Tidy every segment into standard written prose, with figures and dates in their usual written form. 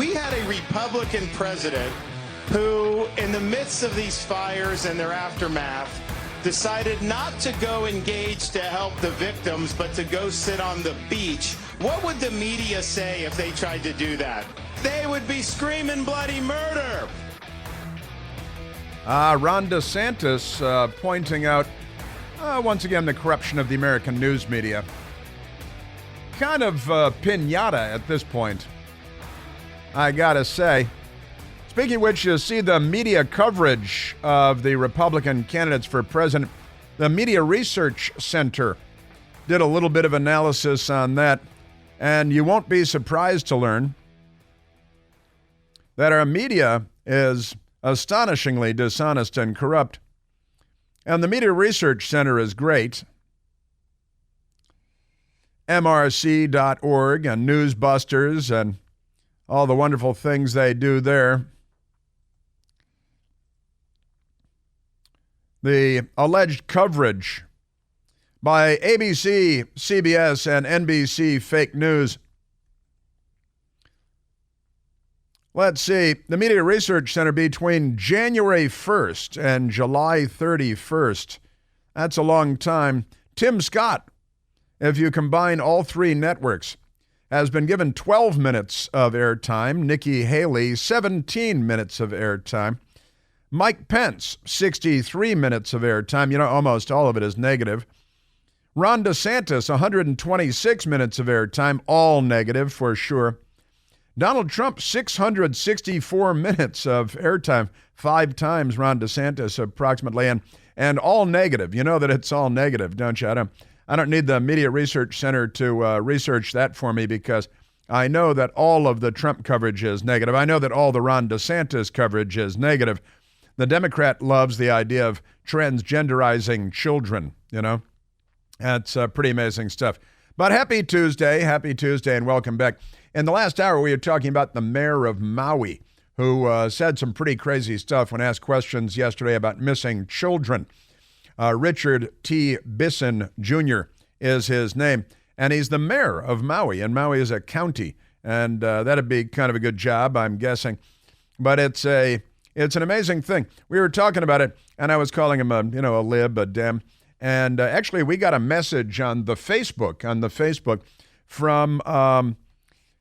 We had a Republican president who, in the midst of these fires and their aftermath, decided not to go engage to help the victims, but to go sit on the beach. What would the media say if they tried to do that? They would be screaming bloody murder. Ron DeSantis pointing out, once again, the corruption of the American news media. Kind of pinata at this point, I gotta say. Speaking of which, you see the media coverage of the Republican candidates for president. The Media Research Center did a little bit of analysis on that, and you won't be surprised to learn that our media is astonishingly dishonest and corrupt. And the Media Research Center is great. MRC.org and Newsbusters and all the wonderful things they do there. The alleged coverage by ABC, CBS, and NBC fake news. Let's see, the Media Research Center between January 1st and July 31st. That's a long time. Tim Scott, if you combine all three networks, has been given 12 minutes of airtime. Nikki Haley, 17 minutes of airtime. Mike Pence, 63 minutes of airtime. You know, almost all of it is negative. Ron DeSantis, 126 minutes of airtime, all negative for sure. Donald Trump, 664 minutes of airtime, 5 times Ron DeSantis approximately, and all negative. You know that it's all negative, don't you? I don't need the Media Research Center to research that for me, because I know that all of the Trump coverage is negative. I know that all the Ron DeSantis coverage is negative. The Democrat loves the idea of transgenderizing children, you know. That's pretty amazing stuff. But happy Tuesday, and welcome back. In the last hour, we were talking about the mayor of Maui, who said some pretty crazy stuff when asked questions yesterday about missing children. Richard T. Bisson Jr. is his name, and he's the mayor of Maui, and Maui is a county, and that'd be kind of a good job, I'm guessing. But it's an amazing thing. We were talking about it, and I was calling him a lib, a dem, and actually we got a message on the Facebook from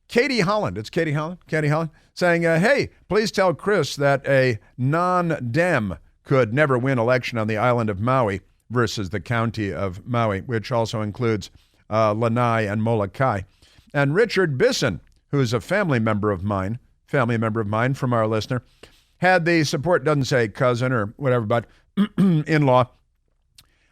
Katie Holland. It's Katie Holland saying, hey, please tell Chris that a non-dem could never win election on the island of Maui versus the county of Maui, which also includes Lanai and Molokai. And Richard Bisson, who's a family member of mine from our listener, had the support, doesn't say cousin or whatever, but in-law,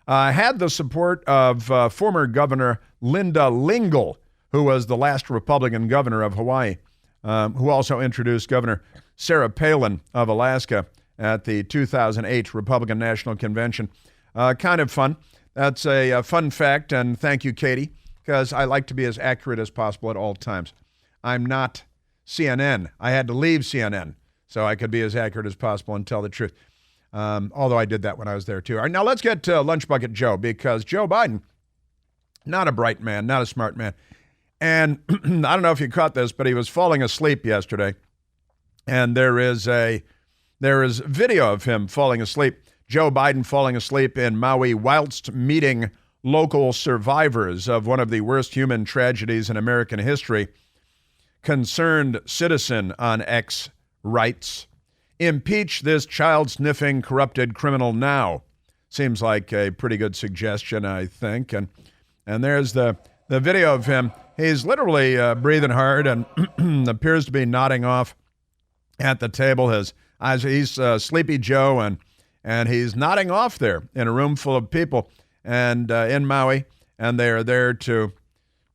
had the support of former Governor Linda Lingle, who was the last Republican governor of Hawaii, who also introduced Governor Sarah Palin of Alaska at the 2008 Republican National Convention. Kind of fun. That's a fun fact, and thank you, Katie, because I like to be as accurate as possible at all times. I'm not CNN. I had to leave CNN so I could be as accurate as possible and tell the truth, although I did that when I was there, too. All right, now let's get to Lunch Bucket Joe, because Joe Biden, not a bright man, not a smart man. And I don't know if you caught this, but he was falling asleep yesterday, and there is video of him falling asleep. Joe Biden falling asleep in Maui whilst meeting local survivors of one of the worst human tragedies in American history. Concerned citizen on X writes, impeach this child-sniffing, corrupted criminal now. Seems like a pretty good suggestion, I think. And there's the video of him. He's literally breathing hard and appears to be nodding off at the table. He's Sleepy Joe, and he's nodding off there in a room full of people and in Maui, and they are there to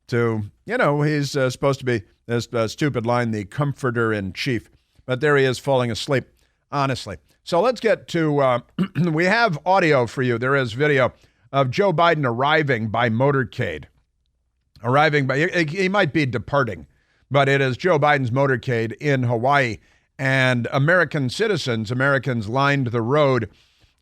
he's supposed to be this stupid line, the comforter in chief. But there he is falling asleep, honestly. So let's get to, we have audio for you. There is video of Joe Biden arriving by motorcade. He might be departing, but it is Joe Biden's motorcade in Hawaii. And Americans lined the road.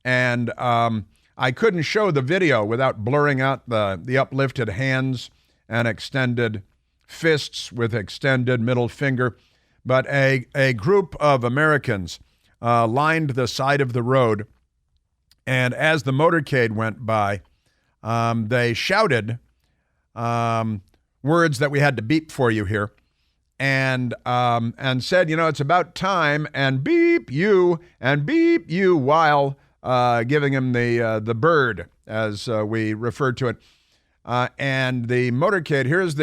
And I couldn't show the video without blurring out the uplifted hands and extended fists with extended middle finger. but a group of Americans lined the side of the road, and as the motorcade went by, they shouted words that we had to beep for you here, and said, it's about time, and beep you, while giving him the bird, as we referred to it. And the motorcade, here's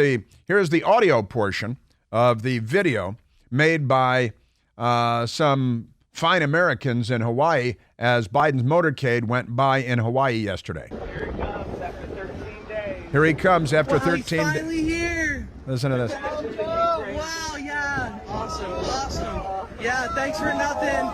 the audio portion of the video made by some fine Americans in Hawaii as Biden's motorcade went by in Hawaii yesterday. Here he comes after 13 days. Here he comes after 13 He's finally here. Listen to this. Oh, wow, yeah. Awesome. Yeah, thanks for nothing.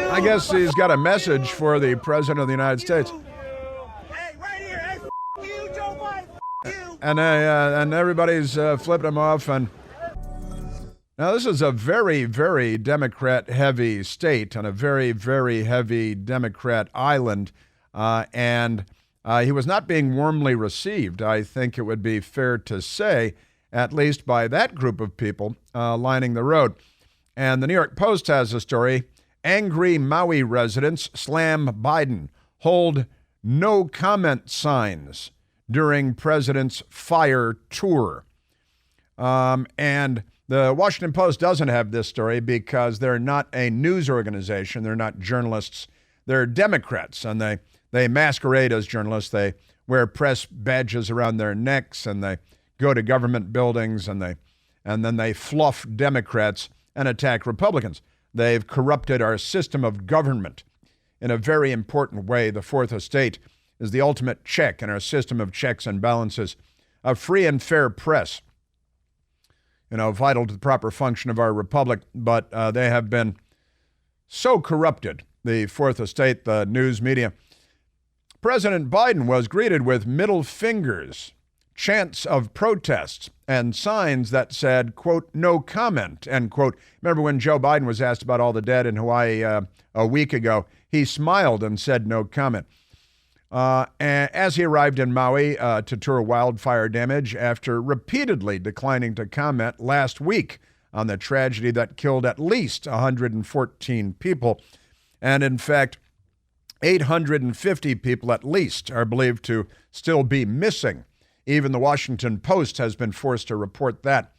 I guess he's got a message for the President of the United States. Hey, right here. Hey, you, Joe Biden. And everybody's flipping him off. And now this is a very, very Democrat-heavy state and a very, very heavy Democrat island. And he was not being warmly received, I think it would be fair to say, at least by that group of people lining the road. And the New York Post has a story. Angry Maui residents slam Biden, hold no comment signs during president's fire tour. And the Washington Post doesn't have this story because they're not a news organization. They're not journalists. They're Democrats, and they masquerade as journalists. They wear press badges around their necks, and they go to government buildings, and then they fluff Democrats and attack Republicans. They've corrupted our system of government in a very important way. The Fourth Estate is the ultimate check in our system of checks and balances. A free and fair press, vital to the proper function of our republic, but they have been so corrupted, the Fourth Estate, the news media. President Biden was greeted with middle fingers, chants of protests, and signs that said, quote, no comment, end quote. Remember when Joe Biden was asked about all the dead in Hawaii a week ago? He smiled and said no comment. As he arrived in Maui to tour wildfire damage after repeatedly declining to comment last week on the tragedy that killed at least 114 people. And in fact, 850 people at least are believed to still be missing. Even the Washington Post has been forced to report that.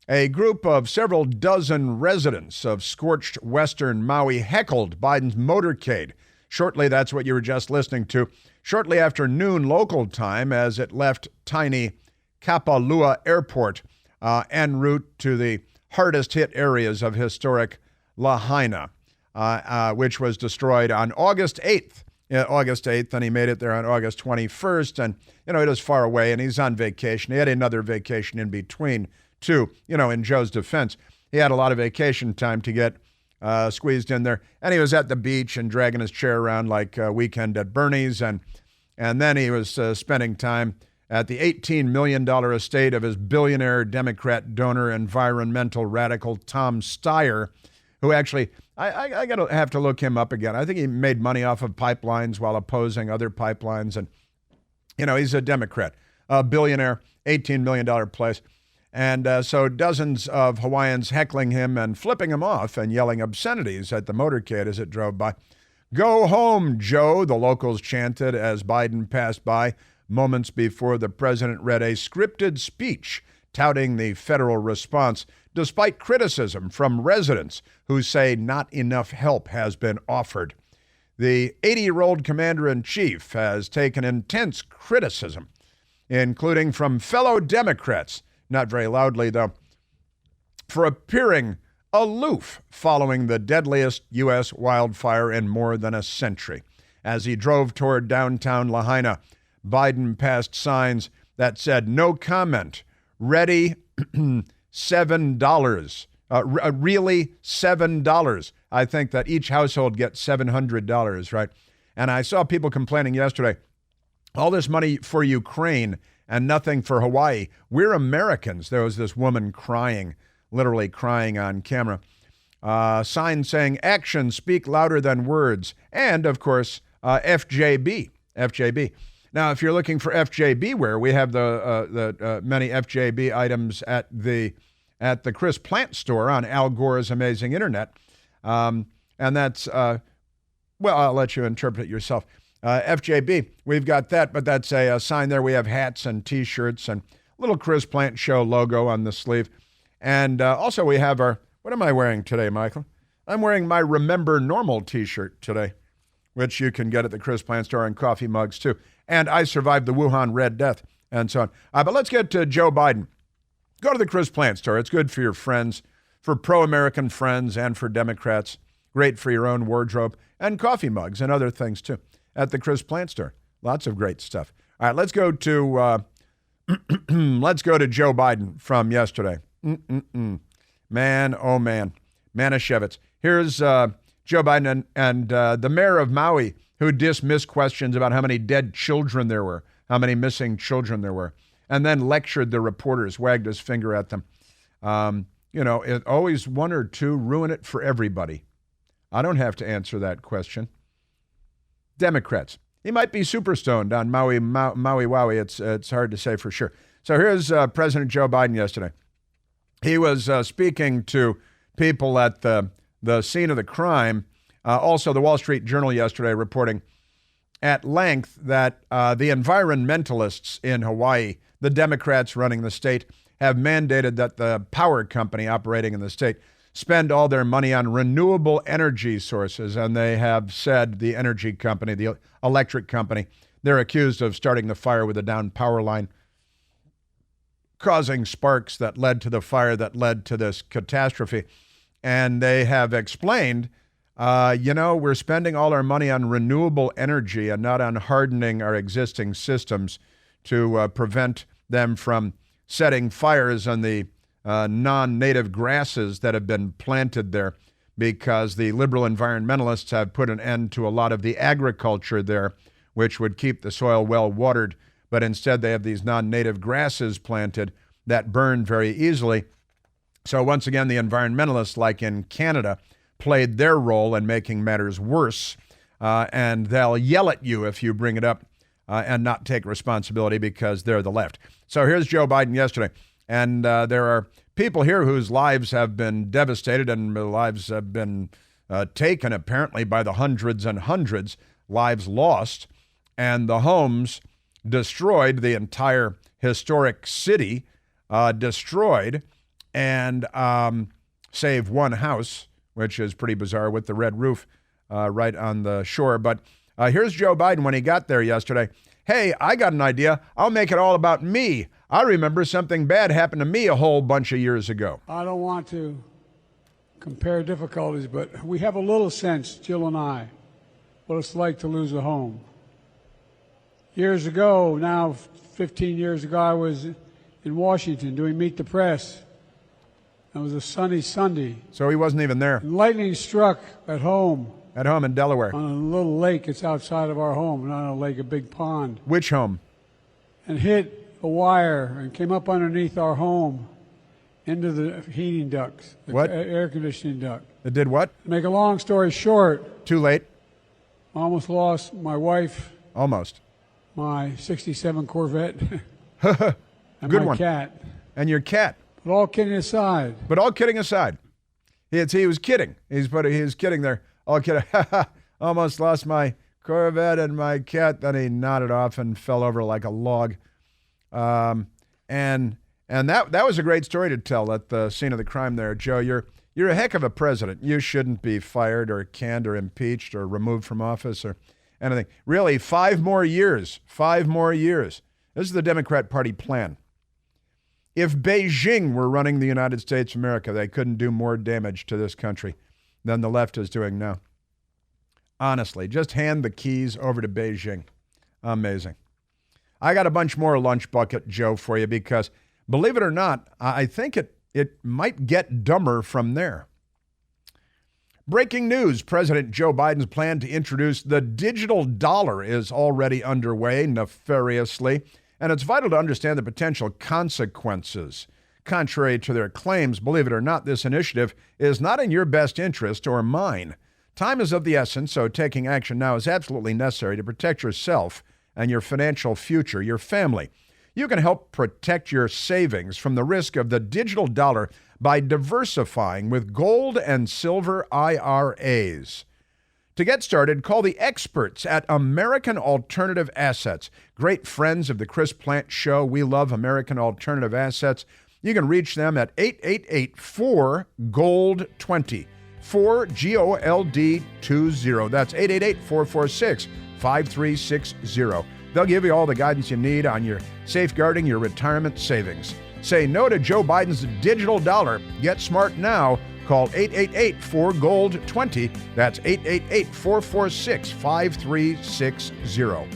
A group of several dozen residents of scorched western Maui heckled Biden's motorcade. Shortly, that's what you were just listening to, shortly after noon local time as it left tiny Kapalua Airport en route to the hardest hit areas of historic Lahaina, which was destroyed on August 8th. And he made it there on August 21st. And, it is far away, and he's on vacation. He had another vacation in between, too. In Joe's defense, he had a lot of vacation time to get squeezed in there. And he was at the beach and dragging his chair around like a weekend at Bernie's. And then he was spending time at the $18 million estate of his billionaire Democrat donor, environmental radical Tom Steyer, who actually, I have to look him up again. I think he made money off of pipelines while opposing other pipelines. And, he's a Democrat, a billionaire, $18 million place. And so dozens of Hawaiians heckling him and flipping him off and yelling obscenities at the motorcade as it drove by. Go home, Joe, the locals chanted as Biden passed by moments before the president read a scripted speech touting the federal response, despite criticism from residents who say not enough help has been offered. The 80-year-old commander-in-chief has taken intense criticism, including from fellow Democrats, not very loudly though, for appearing aloof following the deadliest U.S. wildfire in more than a century. As he drove toward downtown Lahaina, Biden passed signs that said no comment, ready, $7. Really $7. I think that each household gets $700, right? And I saw people complaining yesterday, all this money for Ukraine and nothing for Hawaii. We're Americans. There was this woman crying, literally crying on camera. Sign saying actions speak louder than words. And, of course, FJB. FJB. Now, if you're looking for FJB wear, we have the many FJB items at the Chris Plant store on Al Gore's Amazing Internet. And that's, well, I'll let you interpret it yourself. FJB, we've got that, but that's a sign there. We have hats and T-shirts and little Chris Plant Show logo on the sleeve. And also we have our, what am I wearing today, Michael? I'm wearing my Remember Normal T-shirt today, which you can get at the Chris Plant store and coffee mugs too. And I survived the Wuhan Red Death and so on. But let's get to Joe Biden. Go to the Chris Plant store. It's good for your friends, for pro-American friends and for Democrats. Great for your own wardrobe and coffee mugs and other things too at the Chris Plant store. Lots of great stuff. All right, let's go to let's go to Joe Biden from yesterday. Man, oh man, Manischewitz. Here's Joe Biden and the mayor of Maui, who dismissed questions about how many dead children there were, how many missing children there were, and then lectured the reporters, wagged his finger at them. It always one or two ruin it for everybody. I don't have to answer that question. Democrats. He might be super stoned on Maui Wowie. It's hard to say for sure. So here's President Joe Biden yesterday. He was speaking to people at the scene of the crime. Also, the Wall Street Journal yesterday reporting at length that the environmentalists in Hawaii, the Democrats running the state, have mandated that the power company operating in the state spend all their money on renewable energy sources. And they have said the energy company, the electric company, they're accused of starting the fire with a down power line, causing sparks that led to the fire that led to this catastrophe. And they have explained, we're spending all our money on renewable energy and not on hardening our existing systems to prevent them from setting fires on the non-native grasses that have been planted there, because the liberal environmentalists have put an end to a lot of the agriculture there, which would keep the soil well watered. But instead they have these non-native grasses planted that burn very easily. So once again, the environmentalists, like in Canada, played their role in making matters worse. And they'll yell at you if you bring it up and not take responsibility because they're the left. So here's Joe Biden yesterday. And there are people here whose lives have been devastated and lives have been taken, apparently, by the hundreds and hundreds, lives lost, and the homes destroyed, the entire historic city destroyed, and save one house, which is pretty bizarre, with the red roof right on the shore. But here's Joe Biden when he got there yesterday. Hey, I got an idea. I'll make it all about me. I remember something bad happened to me a whole bunch of years ago. I don't want to compare difficulties, but we have a little sense, Jill and I, what it's like to lose a home. Years ago, now 15 years ago, I was in Washington doing Meet the Press. It was a sunny Sunday. So he wasn't even there. And lightning struck at home. At home in Delaware. On a little lake. It's outside of our home, not a lake, a big pond. Which home? And hit a wire and came up underneath our home into the heating ducts. The what? Air conditioning duct. It did what? To make a long story short. Too late? Almost lost my wife. Almost. My 67 Corvette. And Good my one. Cat. And your cat. But all kidding aside. But all kidding aside. He was kidding. He was kidding there. All kidding. Almost lost my Corvette and my cat. Then he nodded off and fell over like a log. And that was a great story to tell at the scene of the crime there, Joe. You're a heck of a president. You shouldn't be fired or canned or impeached or removed from office or anything. Really, 5 more years. 5 more years. This is the Democrat Party plan. If Beijing were running the United States of America, they couldn't do more damage to this country than the left is doing now. Honestly, just hand the keys over to Beijing. Amazing. I got a bunch more lunch bucket, Joe, for you because, believe it or not, I think it might get dumber from there. Breaking news, President Joe Biden's plan to introduce the digital dollar is already underway nefariously, and it's vital to understand the potential consequences. Contrary to their claims, believe it or not, this initiative is not in your best interest or mine. Time is of the essence, so taking action now is absolutely necessary to protect yourself and your financial future, your family. You can help protect your savings from the risk of the digital dollar by diversifying with gold and silver IRAs. To get started, call the experts at American Alternative Assets. Great friends of the Chris Plant Show. We love American Alternative Assets. You can reach them at 888-4GOLD20. 4GOLD20. That's 888-446-5360. They'll give you all the guidance you need on your safeguarding your retirement savings. Say no to Joe Biden's digital dollar. Get smart now. Call 888-4GOLD20. That's 888-446-5360.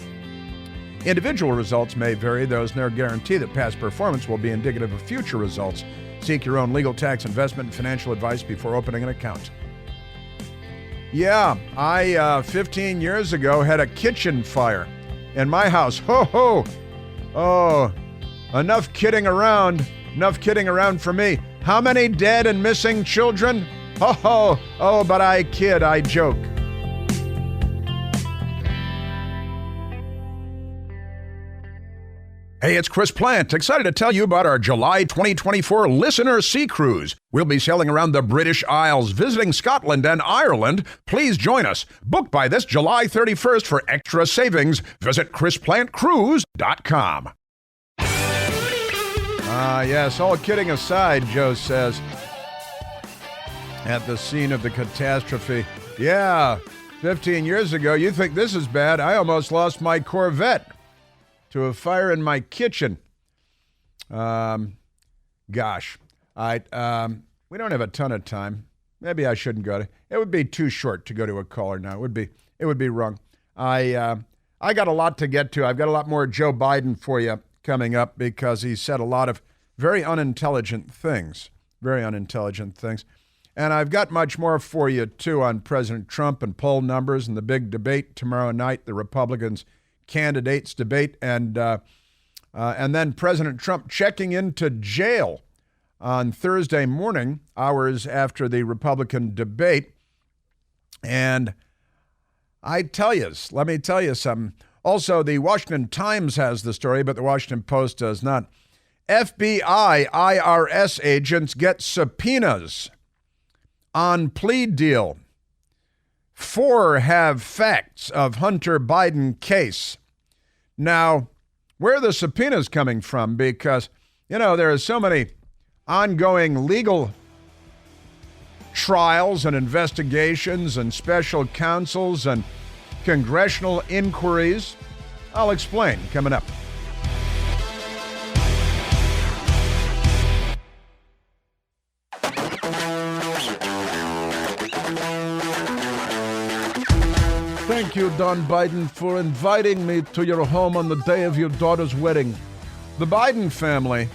Individual results may vary. There's no guarantee that past performance will be indicative of future results. Seek your own legal, tax, investment, and financial advice before opening an account. Yeah, I 15 years ago had a kitchen fire in my house. Ho ho! Oh, enough kidding around. Enough kidding around for me. How many dead and missing children? Ho ho! Oh, but I kid, I joke. Hey, it's Chris Plant, excited to tell you about our July 2024 Listener Sea Cruise. We'll be sailing around the British Isles, visiting Scotland and Ireland. Please join us. Book by this July 31st for extra savings. Visit ChrisPlantCruise.com. Yes, all kidding aside, Joe says, at the scene of the catastrophe. Yeah, 15 years ago, you think this is bad. I almost lost my Corvette to a fire in my kitchen. We don't have a ton of time. Maybe I shouldn't go to. It would be too short to go to a caller now. It would be wrong. I got a lot to get to. I've got a lot more Joe Biden for you coming up because he said a lot of very unintelligent things. And I've got much more for you too on President Trump and poll numbers and the big debate tomorrow night, the Republicans candidates debate, and then President Trump checking into jail on Thursday morning, hours after the Republican debate. And let me tell you something. Also, the Washington Times has the story, but the Washington Post does not. FBI IRS agents get subpoenas on plea deal. 4 have facts of Hunter Biden case. Now, where are the subpoenas coming from? Because, there are so many ongoing legal trials and investigations and special counsels and congressional inquiries. I'll explain coming up. Thank you, Don Biden, for inviting me to your home on the day of your daughter's wedding. The Biden family.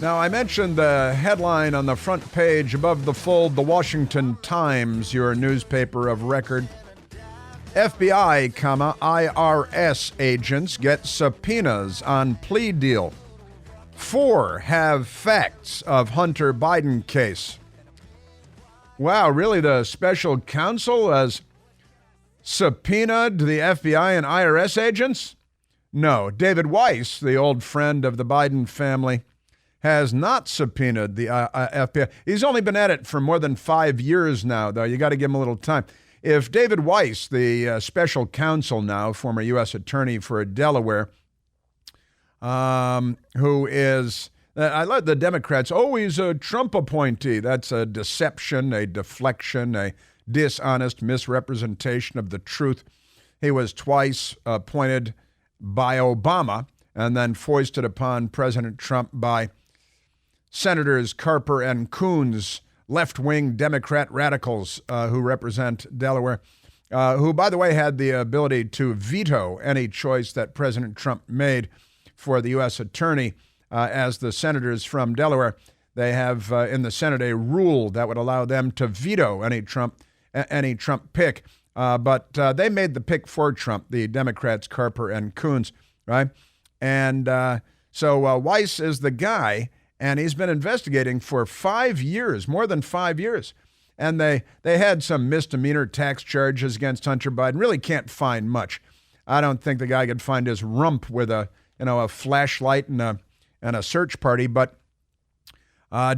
Now, I mentioned the headline on the front page above the fold, the Washington Times, your newspaper of record. FBI, IRS agents get subpoenas on plea deal. 4 have facts of Hunter Biden case. Wow, really? The special counsel has subpoenaed the FBI and IRS agents? No, David Weiss, the old friend of the Biden family, has not subpoenaed the FBI. He's only been at it for more than 5 years now, though. You got to give him a little time. If David Weiss, the special counsel now, former U.S. attorney for Delaware, who is, I love the Democrats, he's a Trump appointee. That's a deception, a deflection, a dishonest misrepresentation of the truth. He was twice appointed by Obama and then foisted upon President Trump by Senators Carper and Coons, left-wing Democrat radicals who represent Delaware, who, by the way, had the ability to veto any choice that President Trump made for the U.S. attorney. As the senators from Delaware, they have in the Senate a rule that would allow them to veto any Trump pick. But they made the pick for Trump, the Democrats, Carper and Coons, right? And so Weiss is the guy. And he's been investigating for 5 years, more than 5 years. And they had some misdemeanor tax charges against Hunter Biden. Really can't find much. I don't think the guy could find his rump with a flashlight and a search party. But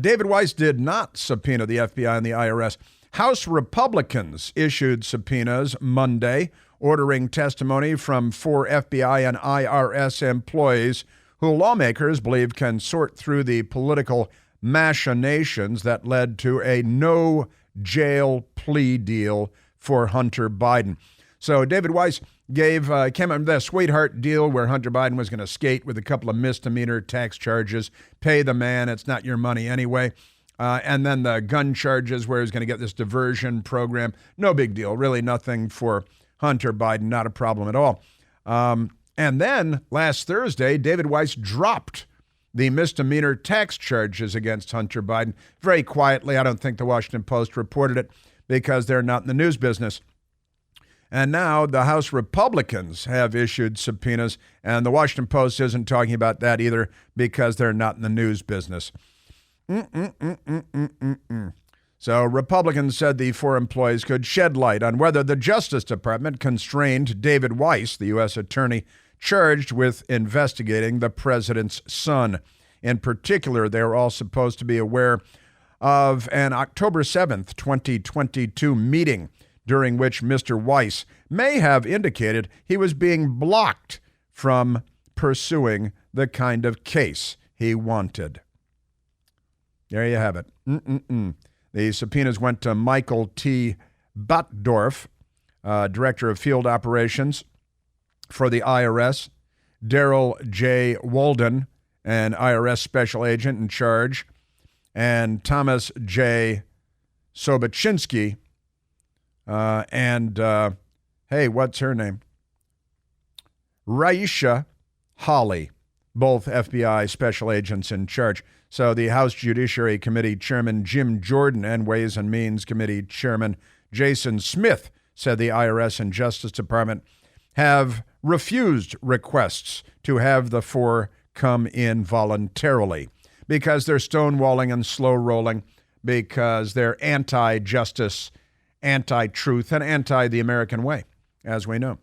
David Weiss did not subpoena the FBI and the IRS. House Republicans issued subpoenas Monday, ordering testimony from 4 FBI and IRS employees who lawmakers believe can sort through the political machinations that led to a no-jail plea deal for Hunter Biden. So David Weiss came up with a sweetheart deal where Hunter Biden was going to skate with a couple of misdemeanor tax charges, pay the man, it's not your money anyway, and then the gun charges where he's going to get this diversion program. No big deal, really nothing for Hunter Biden, not a problem at all. And then last Thursday, David Weiss dropped the misdemeanor tax charges against Hunter Biden very quietly. I don't think the Washington Post reported it because they're not in the news business. And now the House Republicans have issued subpoenas, and the Washington Post isn't talking about that either because they're not in the news business. So Republicans said the 4 employees could shed light on whether the Justice Department constrained David Weiss, the U.S. attorney charged with investigating the president's son. In particular, they were all supposed to be aware of an October 7th, 2022 meeting during which Mr. Weiss may have indicated he was being blocked from pursuing the kind of case he wanted. There you have it. The subpoenas went to Michael T. Buttdorf, Director of Field Operations for the IRS, Daryl J. Walden, an IRS special agent in charge, and Thomas J. Sobachinsky, hey, what's her name? Raisha Hawley, both FBI special agents in charge. So the House Judiciary Committee Chairman Jim Jordan and Ways and Means Committee Chairman Jason Smith said the IRS and Justice Department have refused requests to have the 4 come in voluntarily because they're stonewalling and slow rolling, because they're anti-justice, anti-truth, and anti-the American way, as we know.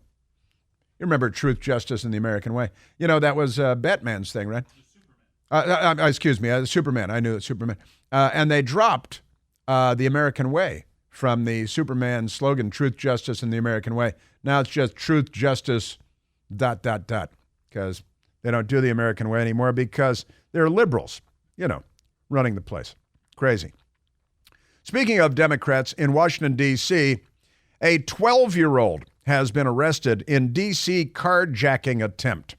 You remember Truth, Justice, and the American Way. You know, that was Batman's thing, right? Superman. I knew it, Superman. And they dropped the American Way from the Superman slogan, Truth, Justice, and the American Way. Now it's just Truth, Justice, ... because they don't do the American way anymore because they're liberals, running the place. Crazy. Speaking of Democrats, in Washington, D.C., a 12-year-old has been arrested in D.C. carjacking attempt.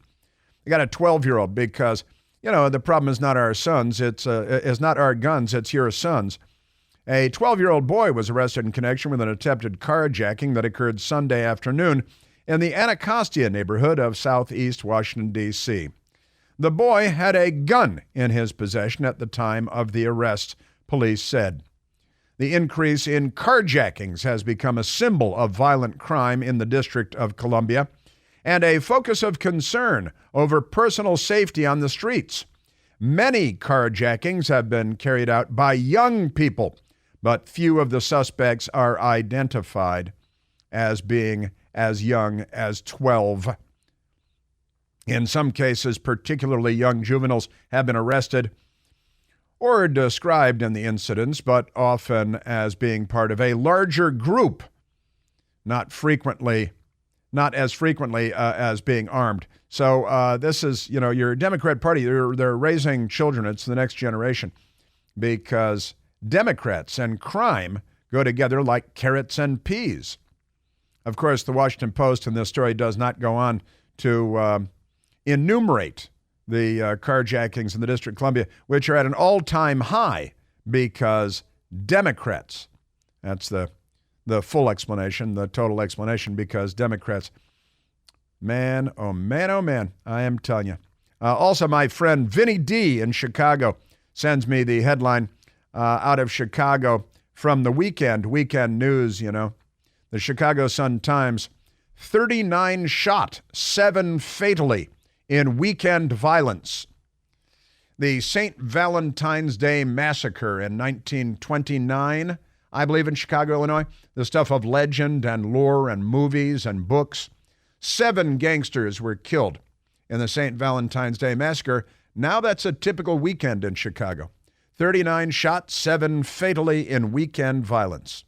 You got a 12-year-old because, the problem is not our sons. It's not our guns. It's your sons. A 12-year-old boy was arrested in connection with an attempted carjacking that occurred Sunday afternoon in the Anacostia neighborhood of southeast Washington, D.C. The boy had a gun in his possession at the time of the arrest, police said. The increase in carjackings has become a symbol of violent crime in the District of Columbia and a focus of concern over personal safety on the streets. Many carjackings have been carried out by young people, but few of the suspects are identified as being as young as 12. In some cases, particularly young juveniles have been arrested or described in the incidents, but often as being part of a larger group, not as frequently as being armed. So this is, your Democrat Party, they're raising children. It's the next generation because Democrats and crime go together like carrots and peas. Of course, the Washington Post in this story does not go on to enumerate the carjackings in the District of Columbia, which are at an all-time high because Democrats, that's the full explanation, the total explanation, because Democrats, man, oh man, I am telling you. Also, my friend Vinny D in Chicago sends me the headline out of Chicago from the weekend news, The Chicago Sun-Times, 39 shot, 7 fatally in weekend violence. the St. Valentine's Day Massacre in 1929, I believe, in Chicago, Illinois. The stuff of legend and lore and movies and books. 7 gangsters were killed in the St. Valentine's Day Massacre. Now that's a typical weekend in Chicago. 39 shot, 7 fatally in weekend violence.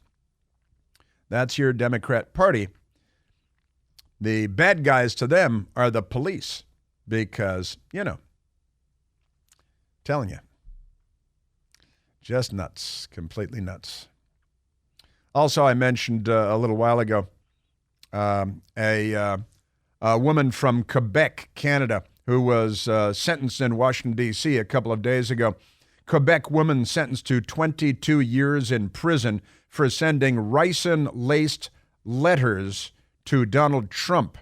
That's your Democrat Party. The bad guys to them are the police because, telling you, just nuts, completely nuts. Also, I mentioned a little while ago a woman from Quebec, Canada, who was sentenced in Washington, D.C. a couple of days ago. Quebec woman sentenced to 22 years in prison for sending ricin-laced letters to Donald Trump.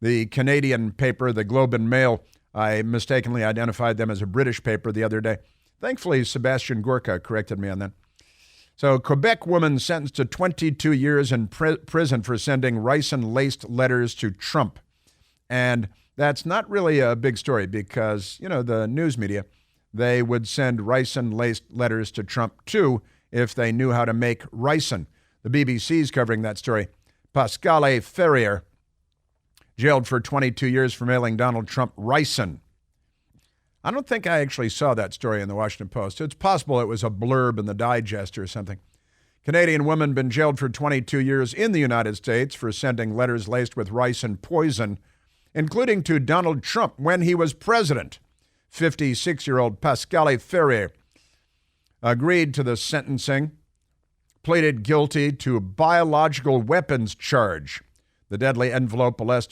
The Canadian paper, the Globe and Mail, I mistakenly identified them as a British paper the other day. Thankfully, Sebastian Gorka corrected me on that. So, Quebec woman sentenced to 22 years in prison for sending ricin-laced letters to Trump. And that's not really a big story because, the news media, they would send ricin-laced letters to Trump too if they knew how to make ricin. The BBC's covering that story. Pascale Ferrier, jailed for 22 years for mailing Donald Trump ricin. I don't think I actually saw that story in the Washington Post. It's possible it was a blurb in the Digest or something. Canadian woman been jailed for 22 years in the United States for sending letters laced with ricin poison, including to Donald Trump when he was president. 56-year-old Pascale Ferrier agreed to the sentencing, pleaded guilty to a biological weapons charge. The deadly envelope addressed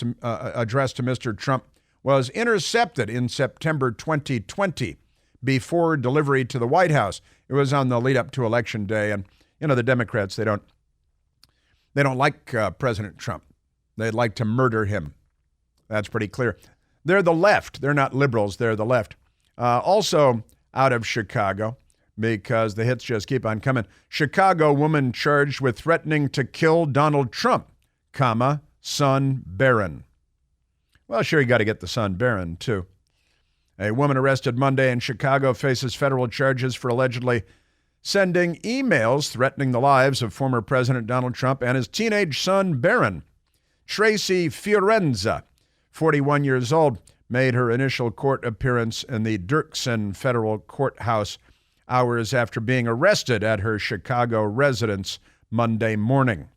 to Mr. Trump was intercepted in September 2020 before delivery to the White House. It was on the lead up to Election Day. And, the Democrats, they don't like President Trump. They'd like to murder him. That's pretty clear. They're the left. They're not liberals. They're the left. Also out of Chicago, because the hits just keep on coming. Chicago woman charged with threatening to kill Donald Trump, son Barron. Well, sure, you got to get the son Barron, too. A woman arrested Monday in Chicago faces federal charges for allegedly sending emails threatening the lives of former President Donald Trump and his teenage son Barron. Tracy Fiorenza, 41 years old, made her initial court appearance in the Dirksen Federal Courthouse hours after being arrested at her Chicago residence Monday morning.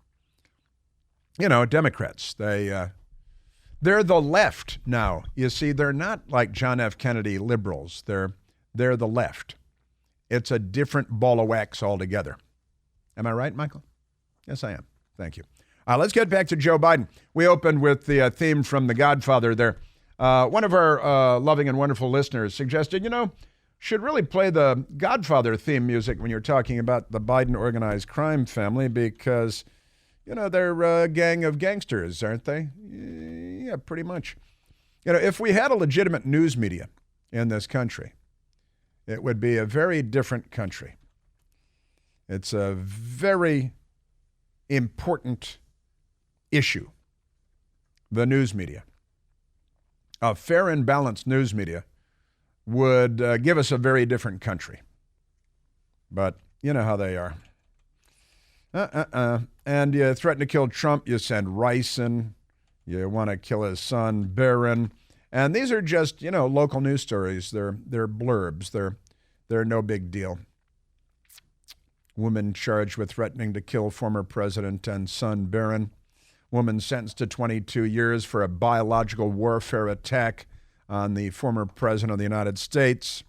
Democrats, they're the left now. You see, they're not like John F. Kennedy liberals. They're the left. It's a different ball of wax altogether. Am I right, Michael? Yes, I am. Thank you. Let's get back to Joe Biden. We opened with the theme from The Godfather there. One of our loving and wonderful listeners suggested, should really play the Godfather theme music when you're talking about the Biden organized crime family because, they're a gang of gangsters, aren't they? Yeah, pretty much. If we had a legitimate news media in this country, it would be a very different country. It's a very important issue, the news media. A fair and balanced news media would give us a very different country. But you know how they are. And you threaten to kill Trump, you send ricin. You want to kill his son, Barron. And these are just, local news stories. They're blurbs. They're no big deal. Woman charged with threatening to kill former president and son, Barron. Woman sentenced to 22 years for a biological warfare attack on the former president of the United States.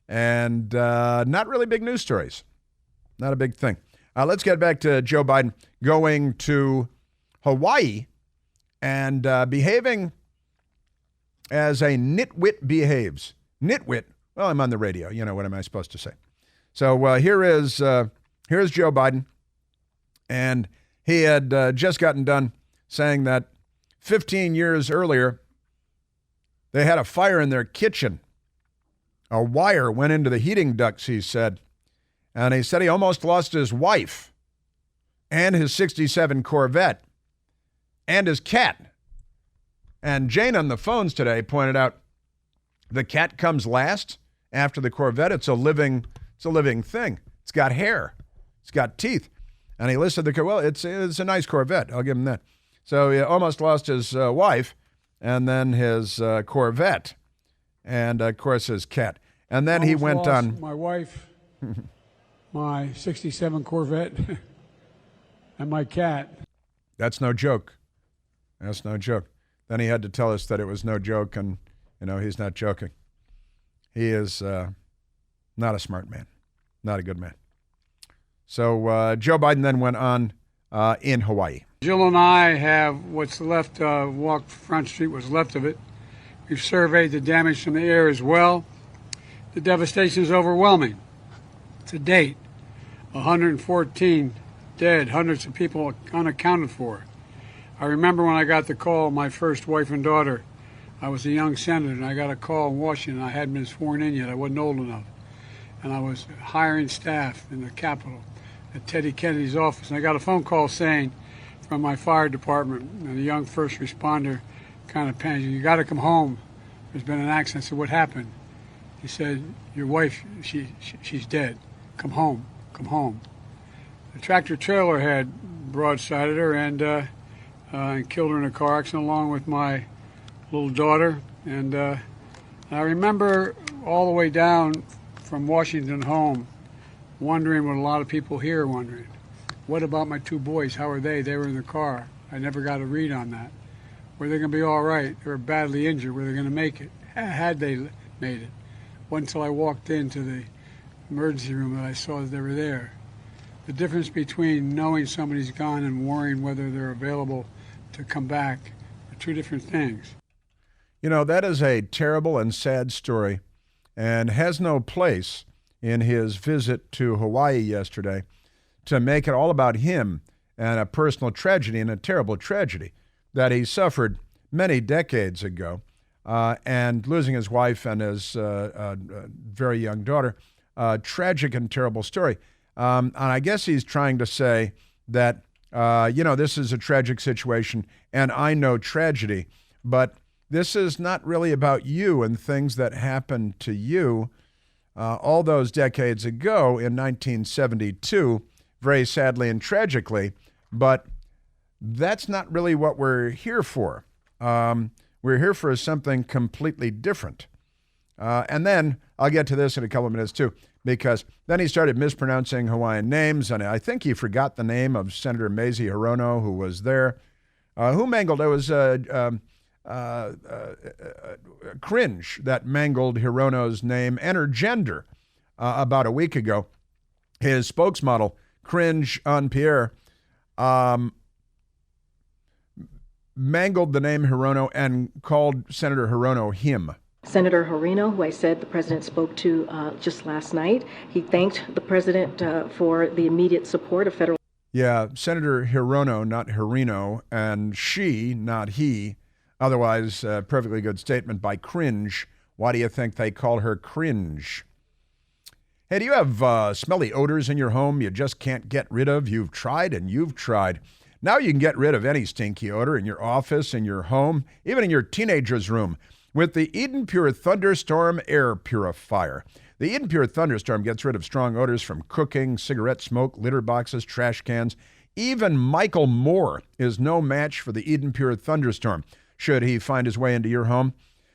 And not really big news stories. Not a big thing. Let's get back to Joe Biden going to Hawaii and behaving as a nitwit behaves. Nitwit. Well, I'm on the radio. What am I supposed to say? So here's Joe Biden. And he had just gotten done saying that 15 years earlier, they had a fire in their kitchen. A wire went into the heating ducts, he said. And he said he almost lost his wife and his 67 Corvette and his cat. And Jane on the phones today pointed out The cat comes last after the Corvette. It's a living thing. It's got hair. It's got teeth. And he listed the, well, it's a nice Corvette. I'll give him that. So he almost lost his wife and then his Corvette and, of course, his cat. And then he went on. My wife, my 67 Corvette, and my cat. That's no joke. That's no joke. Then he had to tell us that it was no joke, and, he's not joking. He is not a smart man, not a good man. So Joe Biden then went on in Hawaii. Jill and I have what's left, walked Front Street, what's left of it. We've surveyed the damage from the air as well. The devastation is overwhelming. To date, 114 dead, hundreds of people unaccounted for. I remember when I got the call, my first wife and daughter, I was a young senator, and I got a call in Washington. I hadn't been sworn in yet. I wasn't old enough. And I was hiring staff in the Capitol at Teddy Kennedy's office. And I got a phone call saying from my fire department, and a young first responder kind of panicked, "You got to come home. There's been an accident." I said, "What happened?" He said, "Your wife, she's dead. Come home. Come home." The tractor trailer had broadsided her and killed her in a car accident along with my little daughter. And I remember all the way down from Washington home wondering what a lot of people here are wondering. What about my two boys? How are they? They were in the car. I never got a read on that. Were they going to be all right? They were badly injured. Were they going to make it? Had they made it? Wasn't until I walked into the emergency room that I saw that they were there. The difference between knowing somebody's gone and worrying whether they're available to come back are two different things. That is a terrible and sad story and has no place in his visit to Hawaii yesterday to make it all about him and a personal tragedy and a terrible tragedy that he suffered many decades ago and losing his wife and his very young daughter. Tragic and terrible story. And I guess he's trying to say that, this is a tragic situation and I know tragedy, but this is not really about you and things that happened to you all those decades ago in 1972, very sadly and tragically, but that's not really what we're here for. We're here for something completely different. And then I'll get to this in a couple of minutes too, because then he started mispronouncing Hawaiian names, and I think he forgot the name of Senator Mazie Hirono, who was there, who mangled. It was Cringe that mangled Hirono's name and her gender about a week ago. His spokesmodel, Cringe on Pierre, mangled the name Hirono and called Senator Hirono him. Senator Hirono, who I said the president spoke to just last night, he thanked the president for the immediate support of federal. Yeah, Senator Hirono, not Hirino, and she, not he. Otherwise, perfectly good statement by Cringe. Why do you think they call her Cringe? Hey, do you have smelly odors in your home you just can't get rid of? You've tried and you've tried. Now you can get rid of any stinky odor in your office, in your home, even in your teenager's room with the Eden Pure Thunderstorm Air Purifier. The Eden Pure Thunderstorm gets rid of strong odors from cooking, cigarette smoke, litter boxes, trash cans. Even Michael Moore is no match for the Eden Pure Thunderstorm, should he find his way into your home.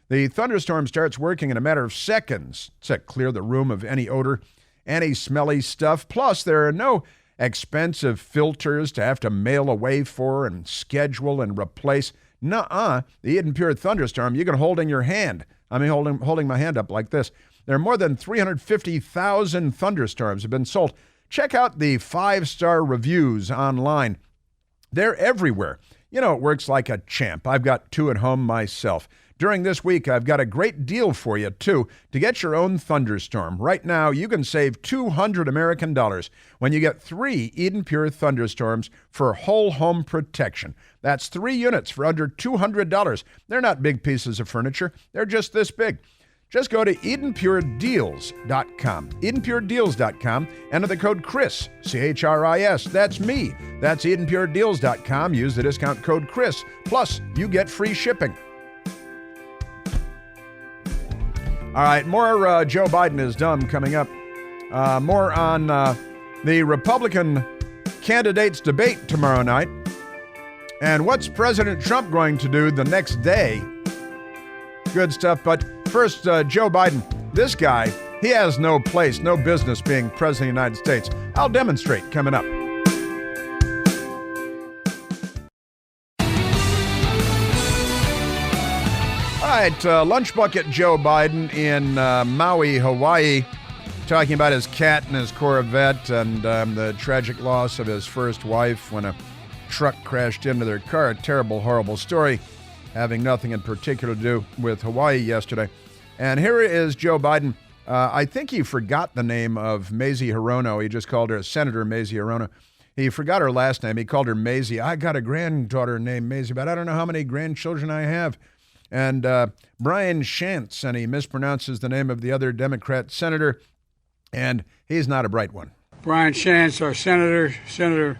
The Thunderstorm starts working in a matter of seconds to clear the room of any odor, any smelly stuff. Plus, there are no expensive filters to have to mail away for and schedule and replace. Nuh-uh. The Eden Pure Thunderstorm you can hold in your hand. I mean, holding my hand up like this. There are more than 350,000 Thunderstorms have been sold. Check out the 5-star reviews online. They're everywhere. It works like a champ. I've got 2 at home myself. During this week, I've got a great deal for you, too, to get your own Thunderstorm. Right now, you can save $200 American when you get 3 Eden Pure Thunderstorms for whole home protection. That's 3 units for under $200. They're not big pieces of furniture. They're just this big. Just go to EdenPureDeals.com. EdenPureDeals.com. Enter the code Chris, C-H-R-I-S. That's me. That's EdenPureDeals.com. Use the discount code Chris. Plus, you get free shipping. All right, more Joe Biden is dumb coming up. More on the Republican candidates debate tomorrow night. And what's President Trump going to do the next day? Good stuff. But first, Joe Biden, this guy, he has no place, no business being president of the United States. I'll demonstrate coming up. All right, Lunch Bucket Joe Biden in Maui, Hawaii, talking about his cat and his Corvette and the tragic loss of his first wife when a truck crashed into their car. A terrible, horrible story, having nothing in particular to do with Hawaii yesterday. And here is Joe Biden. I think he forgot the name of Mazie Hirono. He just called her Senator Mazie Hirono. He forgot her last name. He called her Mazie. I got a granddaughter named Mazie, but I don't know how many grandchildren I have. And Brian Shantz, and he mispronounces the name of the other Democrat senator, and he's not a bright one. Brian Shantz, our Senator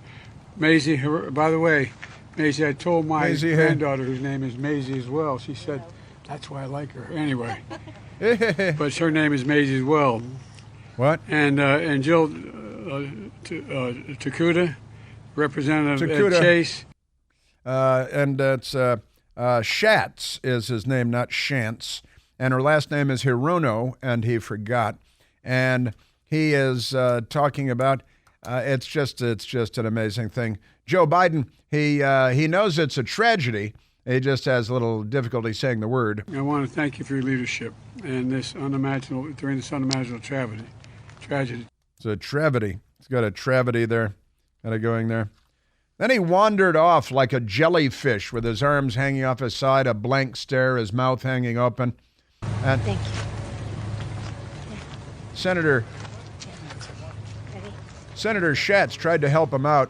Mazie. By the way, Mazie, I told my granddaughter, whose name is Mazie as well. She said, that's why I like her. Anyway, but her name is Mazie as well. What? And Jill Takuda, Representative Ed Chase. And it's Schatz is his name, not Shantz. And her last name is Hirono, and he forgot. And he is talking about, it's just an amazing thing. Joe Biden, he knows it's a tragedy. He just has a little difficulty saying the word. I want to thank you for your leadership and during this unimaginable tragedy. It's a tragedy. It's got a tragedy there, kind of going there. Then he wandered off like a jellyfish with his arms hanging off his side, a blank stare, his mouth hanging open. And thank you. Senator Schatz tried to help him out,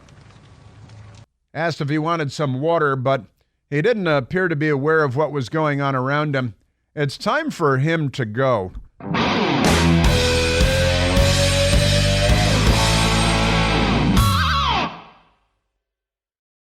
asked if he wanted some water, but he didn't appear to be aware of what was going on around him. It's time for him to go.